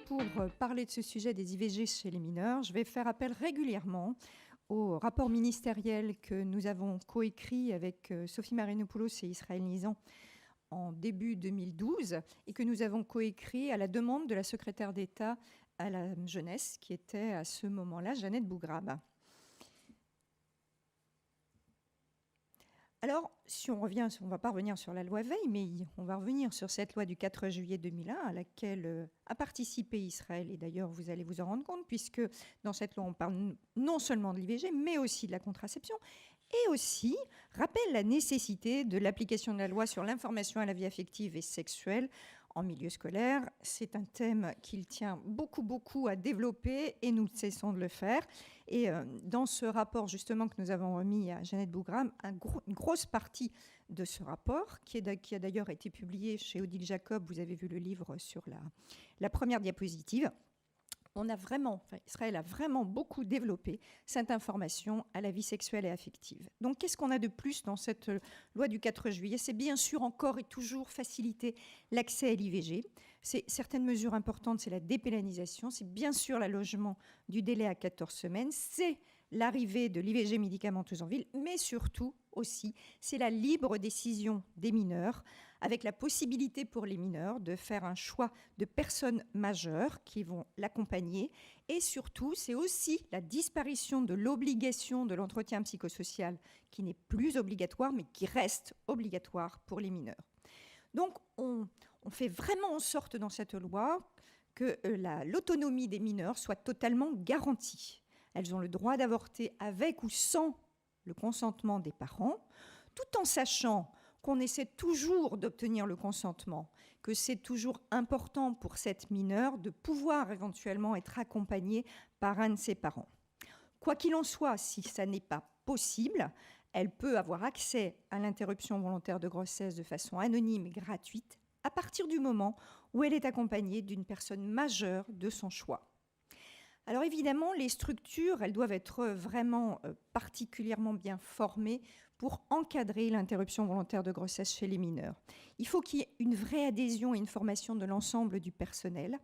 Pour parler de ce sujet des IVG chez les mineurs, je vais faire appel régulièrement au rapport ministériel que nous avons coécrit avec Sophie Marinopoulos et Israël Nizan en début 2012 et que nous avons coécrit à la demande de la secrétaire d'État à la jeunesse, qui était à ce moment-là Jeannette Bougrab. Alors, si on revient, on ne va pas revenir sur la loi Veil, mais on va revenir sur cette loi du 4 juillet 2001 à laquelle a participé Israël. Et d'ailleurs, vous allez vous en rendre compte, puisque dans cette loi, on parle non seulement de l'IVG, mais aussi de la contraception, et aussi rappelle la nécessité de l'application de la loi sur l'information à la vie affective et sexuelle en milieu scolaire. C'est un thème qu'il tient beaucoup à développer et nous ne cessons de le faire. Et dans ce rapport justement que nous avons remis à Jeannette Bougrab, une grosse partie de ce rapport, qui a d'ailleurs été publié chez Odile Jacob, vous avez vu le livre sur la première diapositive, Israël a vraiment beaucoup développé cette information à la vie sexuelle et affective. Donc, qu'est-ce qu'on a de plus dans cette loi du 4 juillet? C'est bien sûr encore et toujours faciliter l'accès à l'IVG. Certaines mesures importantes, c'est la dépénalisation, c'est bien sûr l'allongement du délai à 14 semaines, c'est l'arrivée de l'IVG médicamenteuse en ville, mais surtout aussi, c'est la libre décision des mineurs, avec la possibilité pour les mineurs de faire un choix de personnes majeures qui vont l'accompagner. Et surtout, c'est aussi la disparition de l'obligation de l'entretien psychosocial, qui n'est plus obligatoire, mais qui reste obligatoire pour les mineurs. Donc, on fait vraiment en sorte dans cette loi que l'autonomie des mineurs soit totalement garantie. Elles ont le droit d'avorter avec ou sans le consentement des parents, tout en sachant qu'on essaie toujours d'obtenir le consentement, que c'est toujours important pour cette mineure de pouvoir éventuellement être accompagnée par un de ses parents. Quoi qu'il en soit, si ça n'est pas possible, elle peut avoir accès à l'interruption volontaire de grossesse de façon anonyme et gratuite à partir du moment où elle est accompagnée d'une personne majeure de son choix. Alors évidemment, les structures, elles doivent être vraiment particulièrement bien formées pour encadrer l'interruption volontaire de grossesse chez les mineurs. Il faut qu'il y ait une vraie adhésion et une formation de l'ensemble du personnel.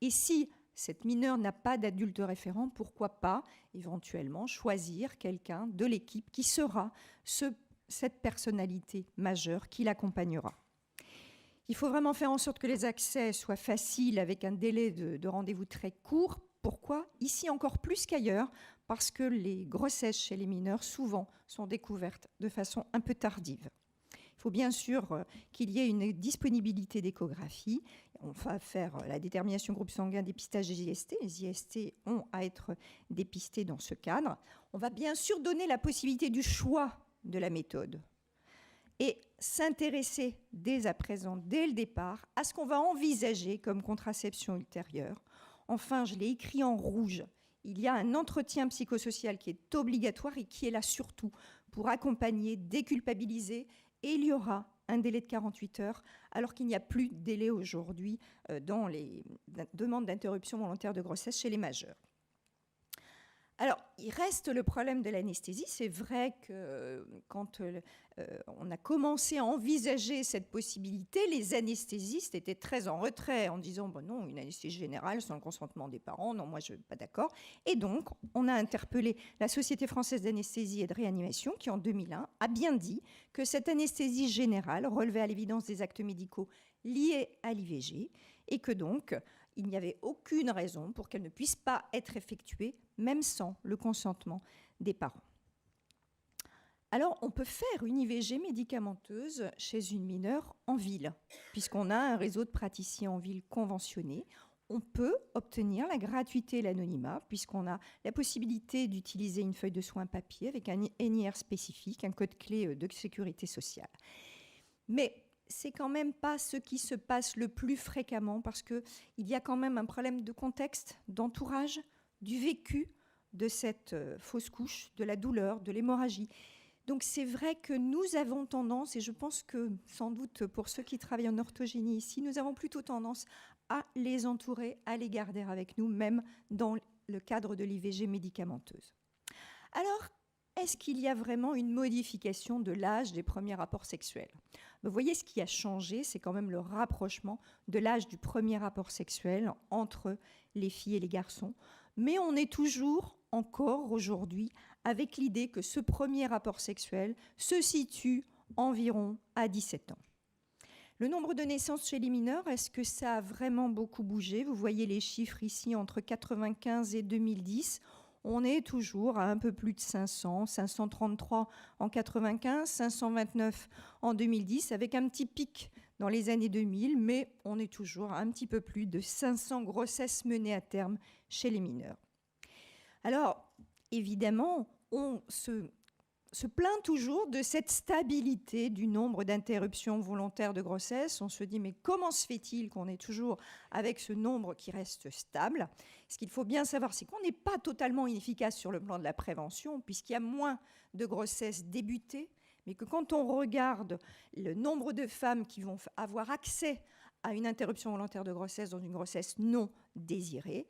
Et si cette mineure n'a pas d'adulte référent, pourquoi pas éventuellement choisir quelqu'un de l'équipe qui sera cette personnalité majeure qui l'accompagnera. Il faut vraiment faire en sorte que les accès soient faciles avec un délai de rendez-vous très court. Pourquoi? Ici encore plus qu'ailleurs, parce que les grossesses chez les mineurs souvent sont découvertes de façon un peu tardive. Il faut bien sûr qu'il y ait une disponibilité d'échographie. On va faire la détermination groupe sanguin, dépistage des IST. Les IST ont à être dépistés dans ce cadre. On va bien sûr donner la possibilité du choix de la méthode et s'intéresser dès à présent, dès le départ, à ce qu'on va envisager comme contraception ultérieure. Enfin, je l'ai écrit en rouge, il y a un entretien psychosocial qui est obligatoire et qui est là surtout pour accompagner, déculpabiliser, et il y aura un délai de 48 heures, alors qu'il n'y a plus de délai aujourd'hui dans les demandes d'interruption volontaire de grossesse chez les majeurs. Alors, il reste le problème de l'anesthésie. C'est vrai que quand on a commencé à envisager cette possibilité, les anesthésistes étaient très en retrait en disant bon, non, une anesthésie générale sans le consentement des parents, non, moi je ne suis pas d'accord. Et donc, on a interpellé la Société française d'anesthésie et de réanimation qui, en 2001, a bien dit que cette anesthésie générale relevait à l'évidence des actes médicaux liés à l'IVG et que donc, il n'y avait aucune raison pour qu'elle ne puisse pas être effectuée, même sans le consentement des parents. Alors, on peut faire une IVG médicamenteuse chez une mineure en ville, puisqu'on a un réseau de praticiens en ville conventionnés. On peut obtenir la gratuité et l'anonymat, puisqu'on a la possibilité d'utiliser une feuille de soins papier avec un NIR spécifique, un code clé de sécurité sociale. Mais c'est quand même pas ce qui se passe le plus fréquemment parce qu'il y a quand même un problème de contexte, d'entourage, du vécu de cette fausse couche, de la douleur, de l'hémorragie. Donc c'est vrai que nous avons tendance, et je pense que sans doute pour ceux qui travaillent en orthogénie ici, nous avons plutôt tendance à les entourer, à les garder avec nous, même dans le cadre de l'IVG médicamenteuse. Alors, est-ce qu'il y a vraiment une modification de l'âge des premiers rapports sexuels ? Vous voyez, ce qui a changé, c'est quand même le rapprochement de l'âge du premier rapport sexuel entre les filles et les garçons. Mais on est toujours, encore aujourd'hui, avec l'idée que ce premier rapport sexuel se situe environ à 17 ans. Le nombre de naissances chez les mineurs, est-ce que ça a vraiment beaucoup bougé ? Vous voyez les chiffres ici entre 1995 et 2010. On est toujours à un peu plus de 500, 533 en 1995, 529 en 2010, avec un petit pic dans les années 2000, mais on est toujours à un petit peu plus de 500 grossesses menées à terme chez les mineurs. Alors, évidemment, on se plaint toujours de cette stabilité du nombre d'interruptions volontaires de grossesse. On se dit, mais comment se fait-il qu'on est toujours avec ce nombre qui reste stable ? Ce qu'il faut bien savoir, c'est qu'on n'est pas totalement inefficace sur le plan de la prévention, puisqu'il y a moins de grossesses débutées, mais que quand on regarde le nombre de femmes qui vont avoir accès à une interruption volontaire de grossesse dans une grossesse non désirée,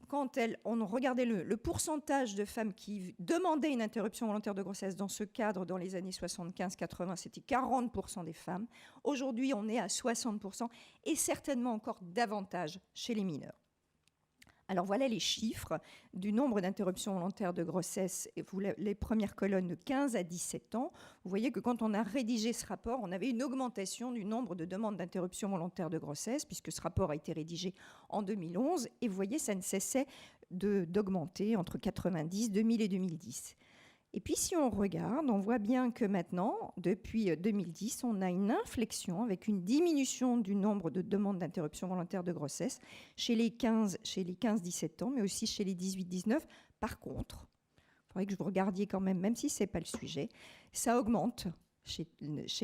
quand on regardait le pourcentage de femmes qui demandaient une interruption volontaire de grossesse dans ce cadre, dans les années 75-80, c'était 40% des femmes. Aujourd'hui, on est à 60% et certainement encore davantage chez les mineurs. Alors voilà les chiffres du nombre d'interruptions volontaires de grossesse, et les premières colonnes de 15 à 17 ans. Vous voyez que quand on a rédigé ce rapport, on avait une augmentation du nombre de demandes d'interruption volontaire de grossesse, puisque ce rapport a été rédigé en 2011, et vous voyez, ça ne cessait d'augmenter entre 90, 2000 et 2010. Et puis si on regarde, on voit bien que maintenant, depuis 2010, on a une inflexion avec une diminution du nombre de demandes d'interruption volontaire de grossesse chez les 15-17 ans, mais aussi chez les 18-19. Par contre, il faudrait que vous regardiez quand même si ce n'est pas le sujet, ça augmente chez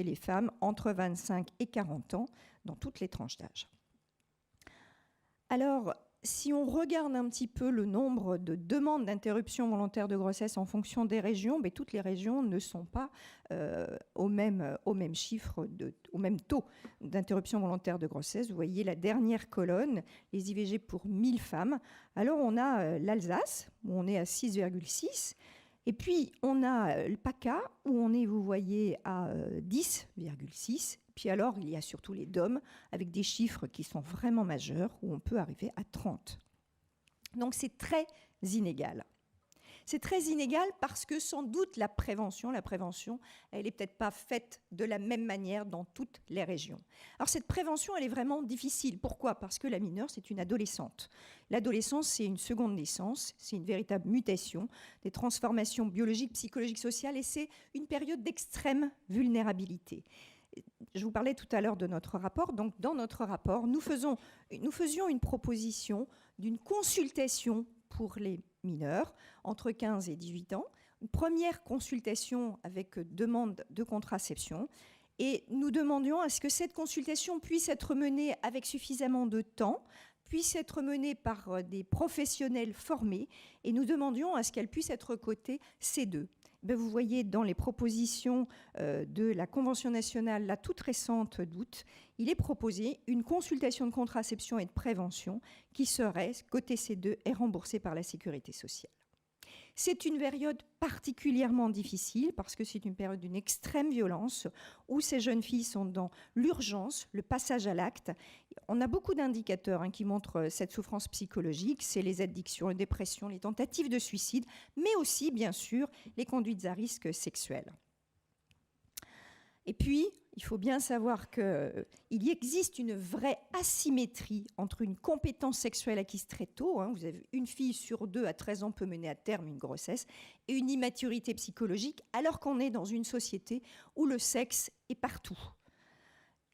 les femmes entre 25 et 40 ans dans toutes les tranches d'âge. Alors, si on regarde un petit peu le nombre de demandes d'interruption volontaire de grossesse en fonction des régions, mais toutes les régions ne sont pas au même chiffre, au même taux d'interruption volontaire de grossesse. Vous voyez la dernière colonne, les IVG pour 1000 femmes. Alors on a l'Alsace, où on est à 6,6. Et puis on a le PACA, où on est, vous voyez, à 10,6. Puis alors, il y a surtout les DOM, avec des chiffres qui sont vraiment majeurs, où on peut arriver à 30. Donc c'est très inégal. C'est très inégal parce que sans doute la prévention, elle n'est peut-être pas faite de la même manière dans toutes les régions. Alors cette prévention, elle est vraiment difficile. Pourquoi ? Parce que la mineure, c'est une adolescente. L'adolescence, c'est une seconde naissance, c'est une véritable mutation, des transformations biologiques, psychologiques, sociales, et c'est une période d'extrême vulnérabilité. Je vous parlais tout à l'heure de notre rapport. Donc, dans notre rapport, nous faisions une proposition d'une consultation pour les mineurs entre 15 et 18 ans, une première consultation avec demande de contraception. Et nous demandions à ce que cette consultation puisse être menée avec suffisamment de temps, puisse être menée par des professionnels formés, et nous demandions à ce qu'elle puisse être cotée C2. Vous voyez dans les propositions de la Convention nationale, la toute récente d'août, il est proposé une consultation de contraception et de prévention qui serait cotée C2 et remboursée par la Sécurité sociale. C'est une période particulièrement difficile parce que c'est une période d'une extrême violence où ces jeunes filles sont dans l'urgence, le passage à l'acte. On a beaucoup d'indicateurs qui montrent cette souffrance psychologique, c'est les addictions, les dépressions, les tentatives de suicide, mais aussi, bien sûr, les conduites à risque sexuel. Et puis, il faut bien savoir qu'il existe une vraie asymétrie entre une compétence sexuelle acquise très tôt, vous avez une fille sur 2 à 13 ans peut mener à terme une grossesse, et une immaturité psychologique, alors qu'on est dans une société où le sexe est partout.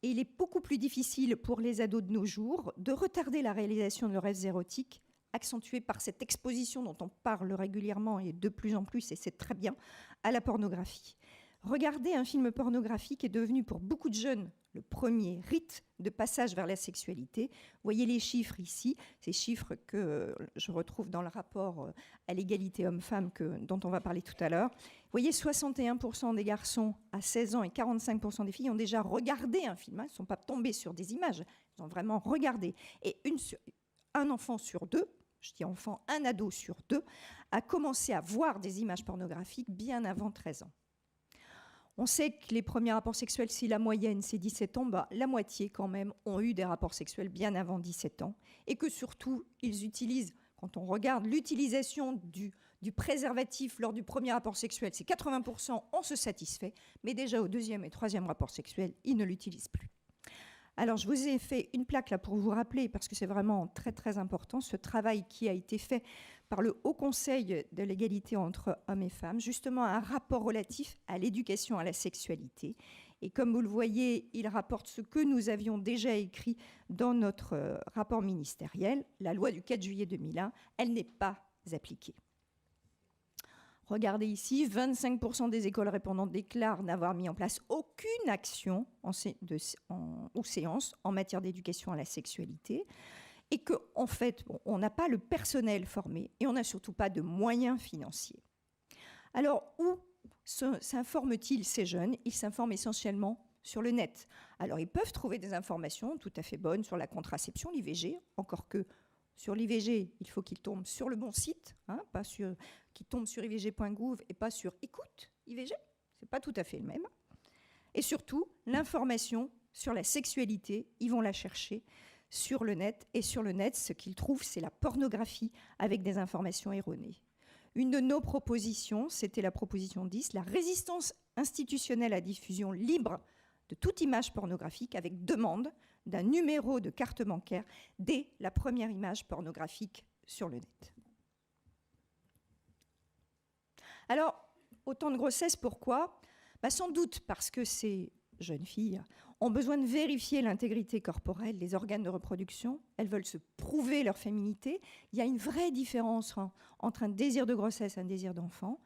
Et il est beaucoup plus difficile pour les ados de nos jours de retarder la réalisation de leurs rêves érotiques, accentuée par cette exposition dont on parle régulièrement et de plus en plus, et c'est très bien, à la pornographie. Regarder un film pornographique est devenu pour beaucoup de jeunes le premier rite de passage vers la sexualité. Vous voyez les chiffres ici, ces chiffres que je retrouve dans le rapport à l'égalité homme-femme dont on va parler tout à l'heure. Vous voyez, 61% des garçons à 16 ans et 45% des filles ont déjà regardé un film. Ils ne sont pas tombés sur des images, ils ont vraiment regardé. Et un enfant sur 2, je dis enfant, un ado sur 2, a commencé à voir des images pornographiques bien avant 13 ans. On sait que les premiers rapports sexuels, si la moyenne c'est 17 ans, la moitié quand même ont eu des rapports sexuels bien avant 17 ans. Et que surtout, ils utilisent, quand on regarde l'utilisation du préservatif lors du premier rapport sexuel, c'est 80%, on se satisfait, mais déjà au deuxième et troisième rapport sexuel, ils ne l'utilisent plus. Alors, je vous ai fait une plaque là pour vous rappeler, parce que c'est vraiment très très important, ce travail qui a été fait par le Haut Conseil de l'égalité entre hommes et femmes, justement un rapport relatif à l'éducation à la sexualité. Et comme vous le voyez, il rapporte ce que nous avions déjà écrit dans notre rapport ministériel. La loi du 4 juillet 2001, elle n'est pas appliquée. Regardez ici, 25% des écoles répondantes déclarent n'avoir mis en place aucune action aux séances en matière d'éducation à la sexualité et qu'en fait, on n'a pas le personnel formé et on n'a surtout pas de moyens financiers. Alors, où s'informent-ils ces jeunes? Ils s'informent essentiellement sur le net. Alors, ils peuvent trouver des informations tout à fait bonnes sur la contraception, l'IVG, encore que sur l'IVG, il faut qu'ils tombent sur le bon site, pas qu'ils tombent sur ivg.gouv et pas sur écoute IVG, c'est pas tout à fait le même. Et surtout, l'information sur la sexualité, ils vont la chercher sur le net. Et sur le net, ce qu'ils trouvent, c'est la pornographie avec des informations erronées. Une de nos propositions, c'était la proposition 10, la résistance institutionnelle à diffusion libre de toute image pornographique avec demande d'un numéro de carte bancaire dès la première image pornographique sur le net. Alors, autant de grossesse, pourquoi? Sans doute parce que ces jeunes filles ont besoin de vérifier l'intégrité corporelle des organes de reproduction. Elles veulent se prouver leur féminité. Il y a une vraie différence entre un désir de grossesse et un désir d'enfant.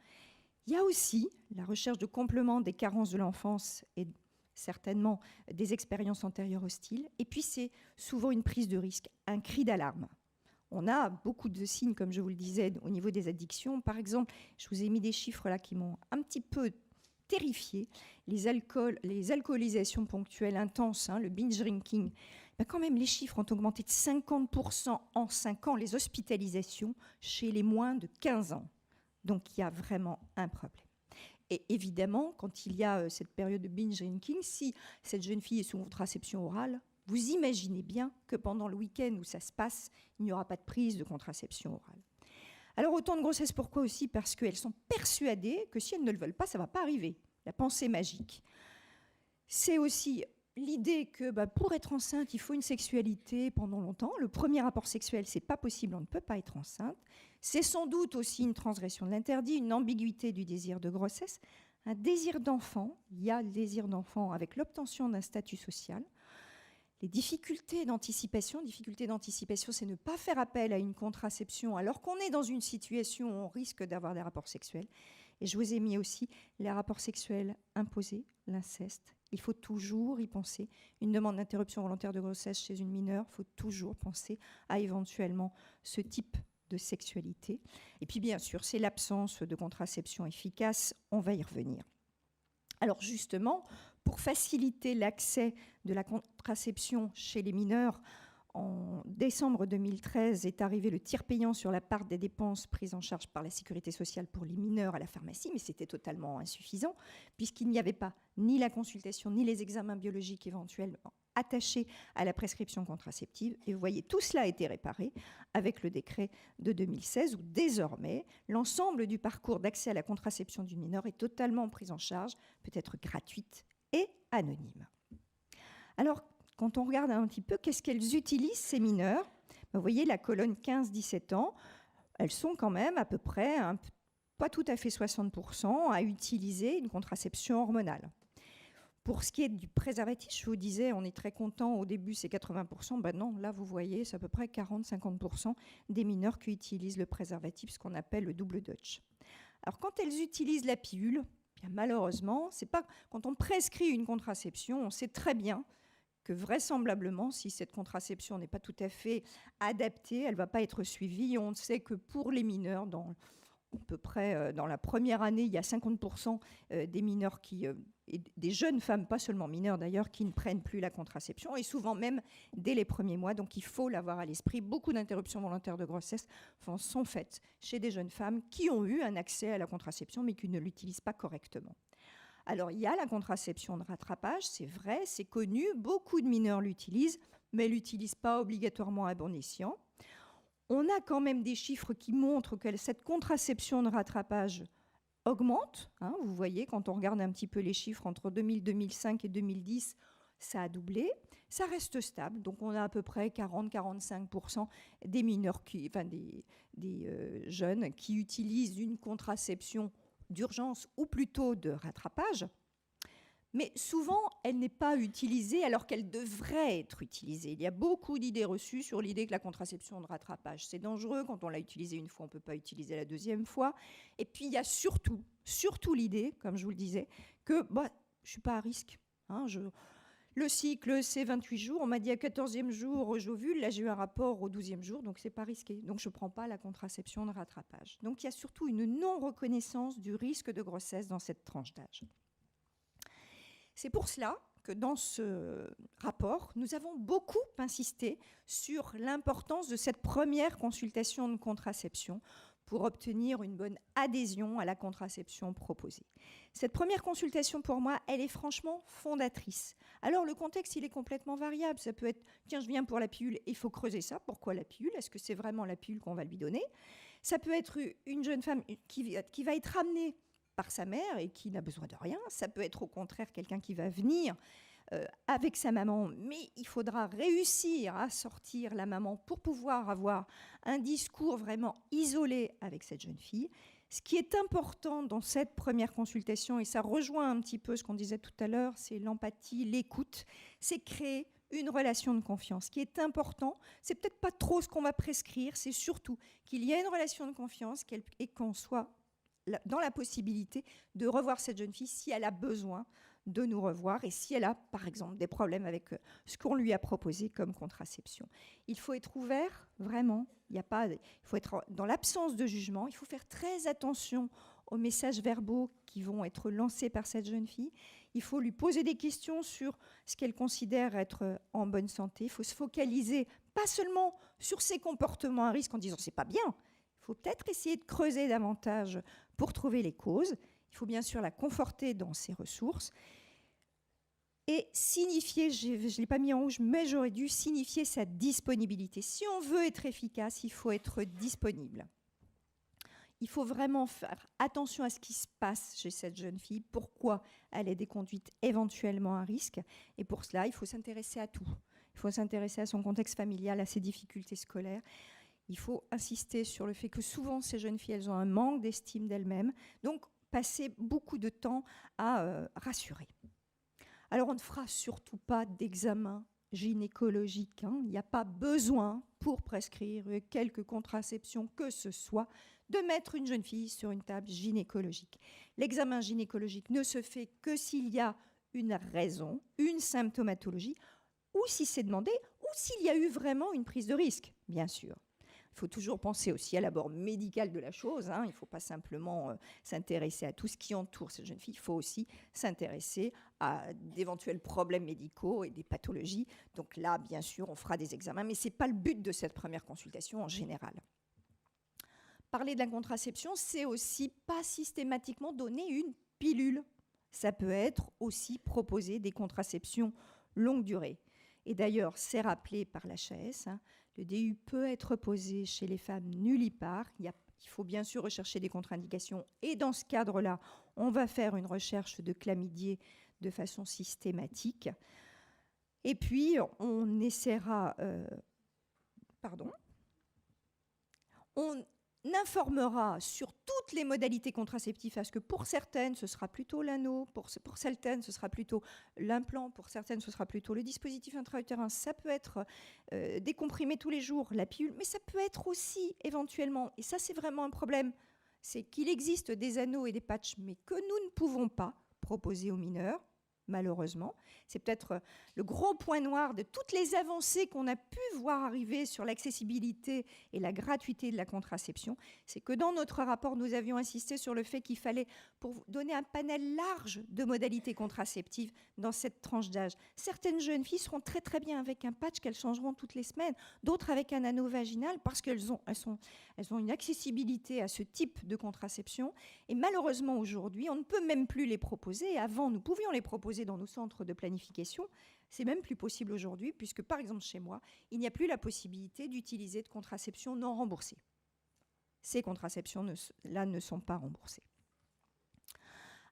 Il y a aussi la recherche de complément des carences de l'enfance et certainement des expériences antérieures hostiles. Et puis, c'est souvent une prise de risque, un cri d'alarme. On a beaucoup de signes, comme je vous le disais, au niveau des addictions. Par exemple, je vous ai mis des chiffres là qui m'ont un petit peu terrifiée. Les alcoolisations ponctuelles intenses, le binge drinking, quand même, les chiffres ont augmenté de 50% en 5 ans, les hospitalisations chez les moins de 15 ans. Donc, il y a vraiment un problème. Et évidemment, quand il y a cette période de binge drinking, si cette jeune fille est sous contraception orale, vous imaginez bien que pendant le week-end où ça se passe, il n'y aura pas de prise de contraception orale. Alors, autant de grossesse, pourquoi aussi? Parce qu'elles sont persuadées que si elles ne le veulent pas, ça ne va pas arriver. La pensée magique. C'est aussi l'idée que pour être enceinte, il faut une sexualité pendant longtemps. Le premier rapport sexuel, ce n'est pas possible, on ne peut pas être enceinte. C'est sans doute aussi une transgression de l'interdit, une ambiguïté du désir de grossesse, un désir d'enfant. Il y a le désir d'enfant avec l'obtention d'un statut social. Les difficultés d'anticipation, c'est ne pas faire appel à une contraception alors qu'on est dans une situation où on risque d'avoir des rapports sexuels. Et je vous ai mis aussi les rapports sexuels imposés, l'inceste. Il faut toujours y penser. Une demande d'interruption volontaire de grossesse chez une mineure, il faut toujours penser à éventuellement ce type de sexualité. Et puis bien sûr, c'est l'absence de contraception efficace. On va y revenir. Alors justement, pour faciliter l'accès de la contraception chez les mineurs, en décembre 2013 est arrivé le tiers payant sur la part des dépenses prises en charge par la sécurité sociale pour les mineurs à la pharmacie, mais c'était totalement insuffisant puisqu'il n'y avait pas ni la consultation ni les examens biologiques éventuels attachés à la prescription contraceptive. Et vous voyez, tout cela a été réparé avec le décret de 2016 où désormais l'ensemble du parcours d'accès à la contraception du mineur est totalement pris en charge, peut être gratuite et anonyme. Alors, quand on regarde un petit peu, qu'est-ce qu'elles utilisent, ces mineurs? Vous voyez la colonne 15-17 ans, elles sont quand même à peu près, pas tout à fait 60%, à utiliser une contraception hormonale. Pour ce qui est du préservatif, je vous disais, on est très content, au début c'est 80%, non, là vous voyez, c'est à peu près 40-50% des mineurs qui utilisent le préservatif, ce qu'on appelle le double Dutch. Alors quand elles utilisent la pilule, malheureusement, c'est pas quand on prescrit une contraception, on sait très bien que vraisemblablement, si cette contraception n'est pas tout à fait adaptée, elle ne va pas être suivie. On sait que pour les mineurs, à peu près dans la première année, il y a 50% des mineurs et des jeunes femmes, pas seulement mineures d'ailleurs, qui ne prennent plus la contraception, et souvent même dès les premiers mois. Donc il faut l'avoir à l'esprit. Beaucoup d'interruptions volontaires de grossesse sont faites chez des jeunes femmes qui ont eu un accès à la contraception, mais qui ne l'utilisent pas correctement. Alors il y a la contraception de rattrapage, c'est vrai, c'est connu. Beaucoup de mineurs l'utilisent, mais ne l'utilisent pas obligatoirement à bon escient. On a quand même des chiffres qui montrent que cette contraception de rattrapage augmente. Vous voyez, quand on regarde un petit peu les chiffres entre 2000, 2005 et 2010, ça a doublé. Ça reste stable, donc on a à peu près 40-45% des mineurs, des jeunes qui utilisent une contraception d'urgence ou plutôt de rattrapage. Mais souvent, elle n'est pas utilisée alors qu'elle devrait être utilisée. Il y a beaucoup d'idées reçues sur l'idée que la contraception de rattrapage, c'est dangereux. Quand on l'a utilisée une fois, on ne peut pas utiliser la deuxième fois. Et puis, il y a surtout l'idée, comme je vous le disais, que je ne suis pas à risque. Le cycle, c'est 28 jours. On m'a dit à 14e jour, j'ovule. Là, j'ai eu un rapport au 12e jour, donc ce n'est pas risqué. Donc, je ne prends pas la contraception de rattrapage. Donc, il y a surtout une non-reconnaissance du risque de grossesse dans cette tranche d'âge. C'est pour cela que dans ce rapport, nous avons beaucoup insisté sur l'importance de cette première consultation de contraception pour obtenir une bonne adhésion à la contraception proposée. Cette première consultation, pour moi, elle est franchement fondatrice. Alors, le contexte, il est complètement variable. Ça peut être, tiens, je viens pour la pilule, il faut creuser ça. Pourquoi la pilule? Est-ce que c'est vraiment la pilule qu'on va lui donner? Ça peut être une jeune femme qui va être amenée par sa mère et qui n'a besoin de rien. Ça peut être au contraire quelqu'un qui va venir avec sa maman, mais il faudra réussir à sortir la maman pour pouvoir avoir un discours vraiment isolé avec cette jeune fille. Ce qui est important dans cette première consultation, et ça rejoint un petit peu ce qu'on disait tout à l'heure, c'est l'empathie, l'écoute, c'est créer une relation de confiance. Ce qui est important, c'est peut-être pas trop ce qu'on va prescrire, c'est surtout qu'il y ait une relation de confiance et qu'on soit dans la possibilité de revoir cette jeune fille si elle a besoin de nous revoir et si elle a, par exemple, des problèmes avec ce qu'on lui a proposé comme contraception. Il faut être ouvert, vraiment. Il faut être dans l'absence de jugement. Il faut faire très attention aux messages verbaux qui vont être lancés par cette jeune fille. Il faut lui poser des questions sur ce qu'elle considère être en bonne santé. Il faut se focaliser pas seulement sur ses comportements à risque en disant « c'est pas bien ». Il faut peut-être essayer de creuser davantage pour trouver les causes. Il faut bien sûr la conforter dans ses ressources et signifier, je ne l'ai pas mis en rouge, mais j'aurais dû signifier sa disponibilité. Si on veut être efficace, il faut être disponible. Il faut vraiment faire attention à ce qui se passe chez cette jeune fille, pourquoi elle est des conduites éventuellement à risque. Et pour cela, il faut s'intéresser à tout. Il faut s'intéresser à son contexte familial, à ses difficultés scolaires. Il faut insister sur le fait que souvent, ces jeunes filles, elles ont un manque d'estime d'elles-mêmes. Donc, passer beaucoup de temps à rassurer. Alors, on ne fera surtout pas d'examen gynécologique. Il n'y a pas besoin, pour prescrire quelque contraception que ce soit, de mettre une jeune fille sur une table gynécologique. L'examen gynécologique ne se fait que s'il y a une raison, une symptomatologie, ou si c'est demandé, ou s'il y a eu vraiment une prise de risque, bien sûr. Il faut toujours penser aussi à l'abord médical de la chose. Il ne faut pas simplement s'intéresser à tout ce qui entoure cette jeune fille. Il faut aussi s'intéresser à d'éventuels problèmes médicaux et des pathologies. Donc là, bien sûr, on fera des examens, mais ce n'est pas le but de cette première consultation en général. Parler de la contraception, c'est aussi pas systématiquement donner une pilule. Ça peut être aussi proposer des contraceptions longue durée. Et d'ailleurs, c'est rappelé par l'HAS, le DU peut être posé chez les femmes nullipares. Il faut bien sûr rechercher des contre-indications. Et dans ce cadre-là, on va faire une recherche de chlamydier de façon systématique. Et puis, on essaiera... on informera sur toutes les modalités contraceptives, parce que pour certaines, ce sera plutôt l'anneau, pour certaines, ce sera plutôt l'implant, pour certaines, ce sera plutôt le dispositif intra-utérin. Ça peut être des comprimés tous les jours, la pilule, mais ça peut être aussi éventuellement, et ça c'est vraiment un problème, c'est qu'il existe des anneaux et des patchs, mais que nous ne pouvons pas proposer aux mineurs, malheureusement. C'est peut-être le gros point noir de toutes les avancées qu'on a pu voir arriver sur l'accessibilité et la gratuité de la contraception. C'est que dans notre rapport, nous avions insisté sur le fait qu'il fallait, pour donner un panel large de modalités contraceptives dans cette tranche d'âge. Certaines jeunes filles seront très très bien avec un patch qu'elles changeront toutes les semaines, d'autres avec un anneau vaginal parce qu'elles ont une accessibilité à ce type de contraception. Et malheureusement, aujourd'hui, on ne peut même plus les proposer. Avant, nous pouvions les proposer dans nos centres de planification. C'est même plus possible aujourd'hui, puisque, par exemple, chez moi, il n'y a plus la possibilité d'utiliser de contraception non remboursée. Ces contraceptions-là ne sont pas remboursées.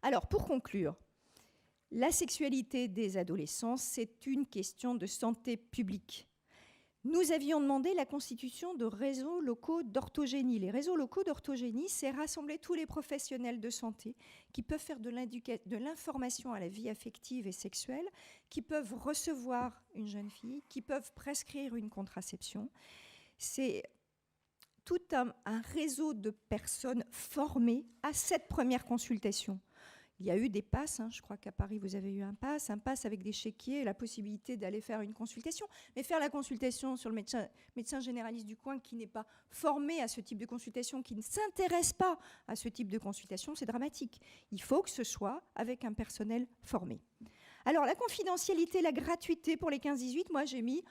Alors, pour conclure, la sexualité des adolescents, c'est une question de santé publique. Nous avions demandé la constitution de réseaux locaux d'orthogénie. Les réseaux locaux d'orthogénie, c'est rassembler tous les professionnels de santé qui peuvent faire de l'information à la vie affective et sexuelle, qui peuvent recevoir une jeune fille, qui peuvent prescrire une contraception. C'est tout un réseau de personnes formées à cette première consultation. Il y a eu des passes, je crois qu'à Paris, vous avez eu un pass avec des chéquiers, la possibilité d'aller faire une consultation. Mais faire la consultation sur le médecin généraliste du coin qui n'est pas formé à ce type de consultation, qui ne s'intéresse pas à ce type de consultation, c'est dramatique. Il faut que ce soit avec un personnel formé. Alors, la confidentialité, la gratuité pour les 15-18, moi j'ai mis,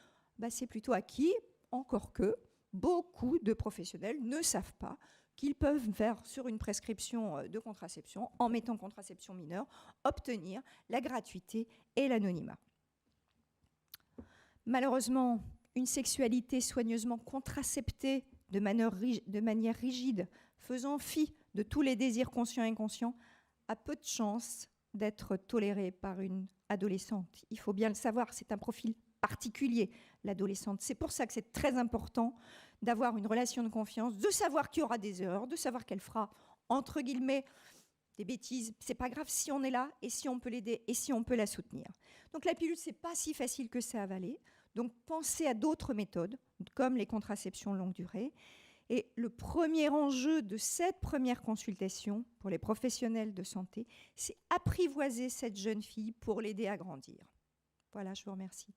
c'est plutôt acquis, encore que beaucoup de professionnels ne savent pas qu'ils peuvent faire sur une prescription de contraception, en mettant contraception mineure, obtenir la gratuité et l'anonymat. Malheureusement, une sexualité soigneusement contraceptée de manière rigide, faisant fi de tous les désirs conscients et inconscients, a peu de chances d'être tolérée par une adolescente. Il faut bien le savoir, c'est un profil particulier, l'adolescente. C'est pour ça que c'est très important d'avoir une relation de confiance, de savoir qu'il y aura des erreurs, de savoir qu'elle fera, entre guillemets, des bêtises. C'est pas grave si on est là et si on peut l'aider et si on peut la soutenir. Donc la pilule, c'est pas si facile que ça à avaler. Donc pensez à d'autres méthodes, comme les contraceptions longue durée. Et le premier enjeu de cette première consultation pour les professionnels de santé, c'est apprivoiser cette jeune fille pour l'aider à grandir. Voilà, je vous remercie.